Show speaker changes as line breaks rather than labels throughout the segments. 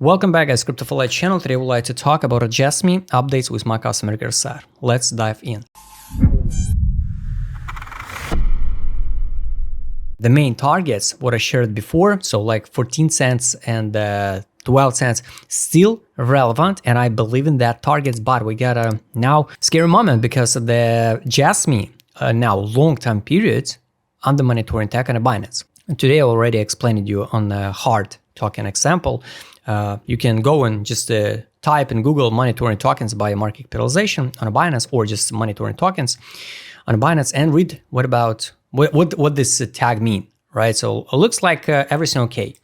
Welcome back guys, Crypto for Life channel. Today I would like to talk about a Jasmy updates with my customer care side. Let's dive in. The main targets, what I shared before, so like 14 cents and 12 cents, still relevant, and I believe in that targets, but we got a now scary moment because of the Jasmy now long-term period under monitoring tech and Binance. And today I already explained you on the hard token example. You can go and just type in Google monitoring tokens by market capitalization on a Binance, or just monitoring tokens on a Binance, and read what this tag mean, right? So it looks like everything okay.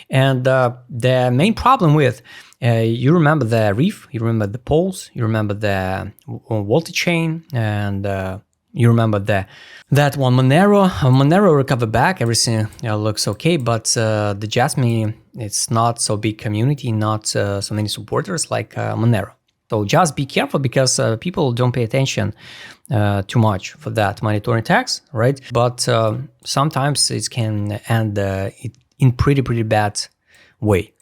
And the main problem with you remember the reef, you remember the poles, you remember the voltage chain, and you remember that one Monero recovered back, everything looks okay, but the Jasmy, it's not so big community, not so many supporters like Monero. So just be careful because people don't pay attention too much for that monitoring tax, right? But sometimes it can end in pretty bad way.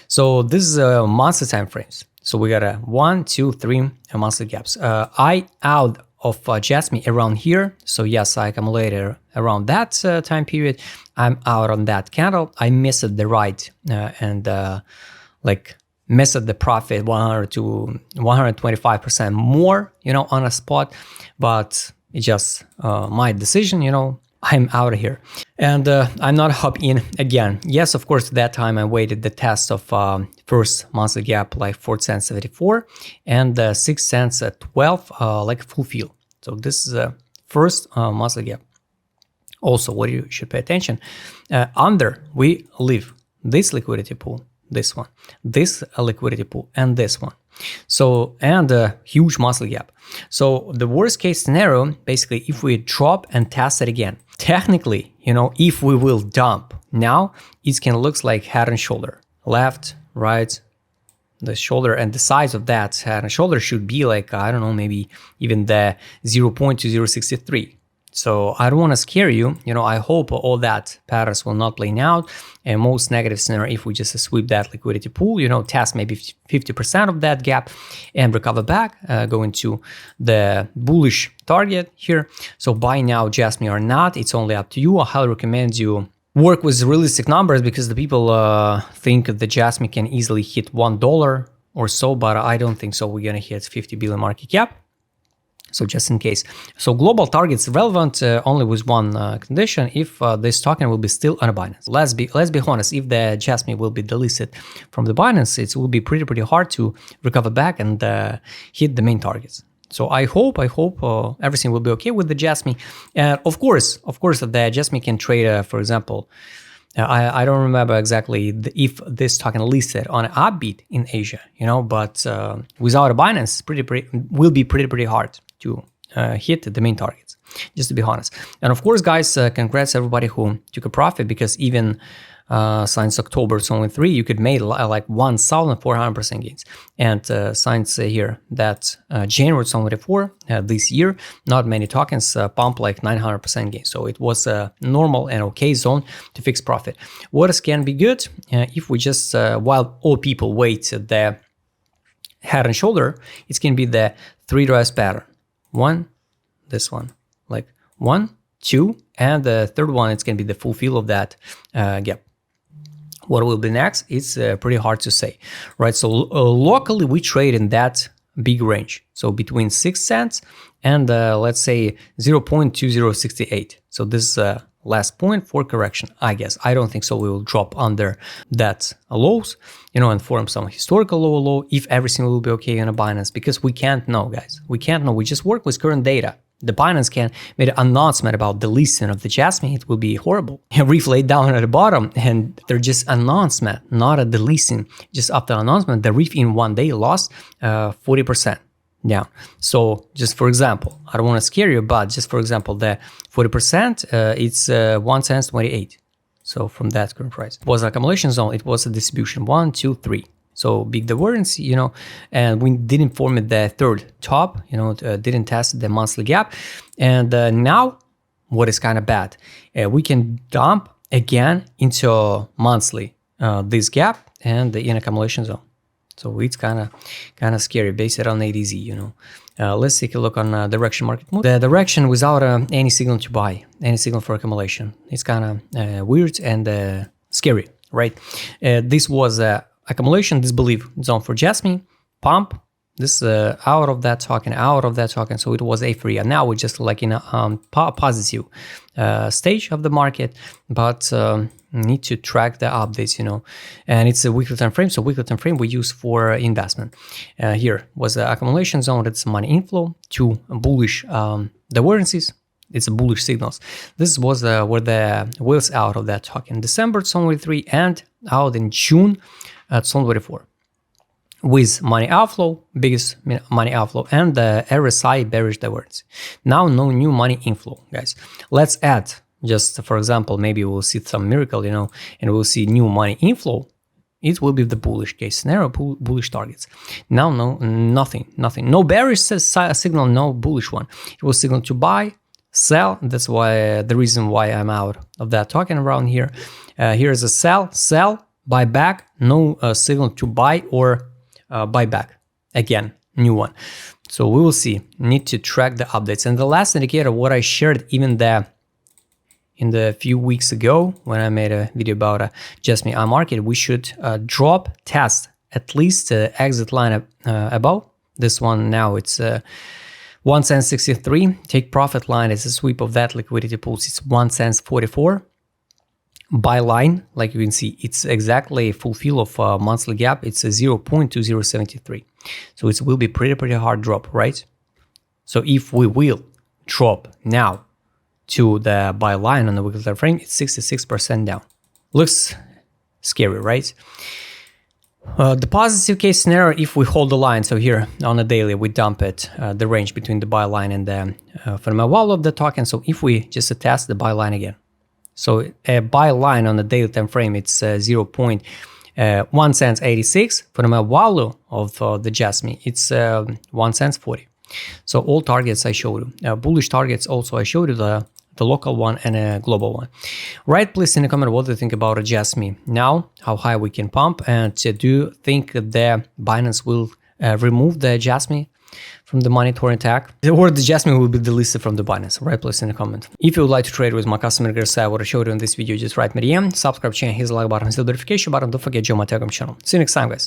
So this is monthly time frames. So we got a 1, 2, 3 monthly gaps. I out of Jasmy around here. So yes, I accumulated around that time period. I'm out on that candle. I missed the right and missed the profit 100 to 125% more, on a spot, but it's just my decision, I'm out of here. And I'm not hop in again. Yes, of course, that time I waited the test of first monthly gap like 4 cents 74 and 6 cents at 12 like full fill. So this is the first monthly gap. Also, what you should pay attention, under we leave this liquidity pool, this one, this liquidity pool, and this one. So, and a huge monthly gap. So the worst case scenario, basically, if we drop and test it again, technically, if we will dump now, it can look like head and shoulder, left, right, the shoulder, and the size of that head and shoulder should be like, I don't know, maybe even the 0.2063. So I don't want to scare you, I hope all that patterns will not play out. And most negative scenario, if we just sweep that liquidity pool, test maybe 50% of that gap and recover back, go into the bullish target here. So buy now Jasmy or not, it's only up to you. I highly recommend you work with realistic numbers because the people think the Jasmy can easily hit $1 or so, but I don't think so. We're gonna hit 50 billion market cap. So just in case. So global targets relevant only with one condition, if this token will be still on a Binance. Let's be honest, if the Jasmy will be delisted from the Binance, it will be pretty hard to recover back and hit the main targets. So I hope everything will be okay with the Jasmy. And of course, the Jasmy can trade, for example, I don't remember exactly if this token listed on an Upbeat in Asia, but without a Binance, will be pretty hard to hit the main targets, just to be honest. And of course, guys, congrats everybody who took a profit, because even since October 23, you could make like 1,400% gains. And since here that January 24 this year, not many tokens pump like 900% gain. So it was a normal and okay zone to fix profit. What else can be good if we just while all people wait the head and shoulder, it can be the 3 rise pattern. One, this one, like 1, 2, and the third one, it's going to be the full fill of that gap. What will be next? It's pretty hard to say, right? So locally, we trade in that big range. So between 6 cents and let's say 0.2068. So this is last point for correction, I guess. I don't think so. We will drop under that lows, and form some historical low, if everything will be okay on a Binance, because we can't know, guys. We can't know. We just work with current data. The Binance can make an announcement about the listing of the Jasmy. It will be horrible. Reef laid down at the bottom, and they're just announcement, not a delisting. Just after announcement, the Reef in one day lost 40%. Yeah. So just for example, I don't want to scare you, but just for example, the 40%, it's 1 cent 28. So from that current price, it was accumulation zone. It was a distribution 1, 2, 3. So big divergence, and we didn't form the third top, didn't test the monthly gap. And now what is kind of bad, we can dump again into monthly this gap and in accumulation zone. So it's kind of scary based on ADZ, you know. Let's take a look on direction market move. The direction without any signal to buy, any signal for accumulation. It's kind of weird and scary, right? This was accumulation, disbelief zone for Jasmy, pump. This out of that token, so it was A3. And now we're just like in a positive stage of the market, but need to track the updates, you know. And it's a weekly time frame, so weekly time frame we use for investment. Here was the accumulation zone, it's money inflow, two bullish divergences. It's a bullish signals. This was where the wheels out of that token. December 2023 and out in June 2024. With money outflow, biggest money outflow, and the RSI bearish divergence. Now no new money inflow, guys. Let's add, just for example, maybe we'll see some miracle, you know, and we'll see new money inflow. It will be the bullish case scenario, bullish targets. Now nothing, no bearish signal, no bullish one. It was signal to buy, sell. That's why the reason why I'm out of that token around here. Here's a sell, buy back, no signal to buy or buyback, again, new one. So we will see, need to track the updates. And the last indicator, what I shared even in the few weeks ago when I made a video about Jasmy market, we should drop test at least exit line above this one. Now it's 1 cent 63. Take profit line is a sweep of that liquidity pools. It's 1 cent 44. Buy line, like you can see, it's exactly a fulfill of monthly gap. It's a 0.2073. So it will be pretty hard drop, right? So if we will drop now to the buy line on the weekly time frame, it's 66% down. Looks scary, right? The positive case scenario, if we hold the line, so here on a daily, we dump it, the range between the buy line and the fundamental value of the token. So if we just test the buy line again, so a buy line on the daily time frame, it's 0.1 cent 86. For the value of the Jasmy, it's 1 cent 40. So all targets I showed you. Bullish targets also I showed you, the local one and a global one. Write please in the comment what do you think about a Jasmy now, how high we can pump, and do you think the Binance will remove the Jasmy from the monitoring tag, or the Jasmy will be delisted from the Binance? Write please in the comment. If you would like to trade with my customer Gersa, what I showed you in this video, just write me DM, subscribe channel, hit the like button, hit the notification button, don't forget to join my Telegram channel. See you next time, guys.